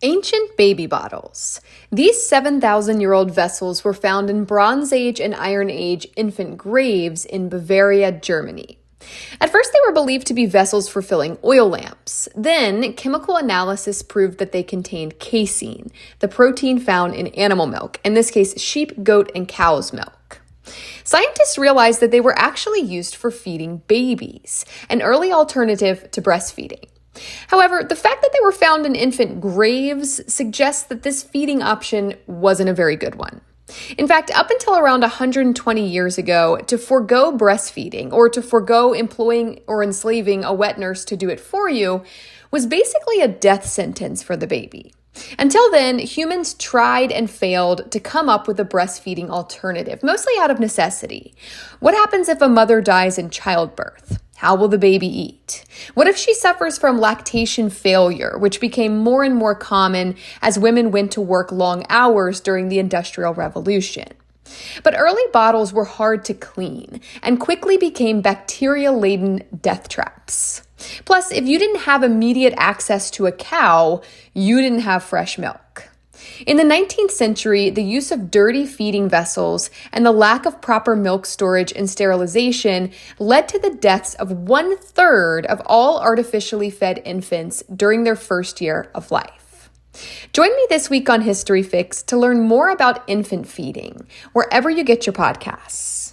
Ancient baby bottles. These 7,000-year-old vessels were found in Bronze Age and Iron Age infant graves in Bavaria, Germany. At first, they were believed to be vessels for filling oil lamps. Then, chemical analysis proved that they contained casein, the protein found in animal milk, in this case, sheep, goat, and cow's milk. Scientists realized that they were actually used for feeding babies, an early alternative to breastfeeding. However, the fact that they were found in infant graves suggests that this feeding option wasn't a very good one. In fact, up until around 120 years ago, to forego breastfeeding or to forego employing or enslaving a wet nurse to do it for you was basically a death sentence for the baby. Until then, humans tried and failed to come up with a breastfeeding alternative, mostly out of necessity. What happens if a mother dies in childbirth? How will the baby eat? What if she suffers from lactation failure, which became more and more common as women went to work long hours during the Industrial Revolution? But early bottles were hard to clean and quickly became bacteria-laden death traps. Plus, if you didn't have immediate access to a cow, you didn't have fresh milk. In the 19th century, the use of dirty feeding vessels and the lack of proper milk storage and sterilization led to the deaths of 1/3 of all artificially fed infants during their first year of life. Join me this week on History Fix to learn more about infant feeding, wherever you get your podcasts.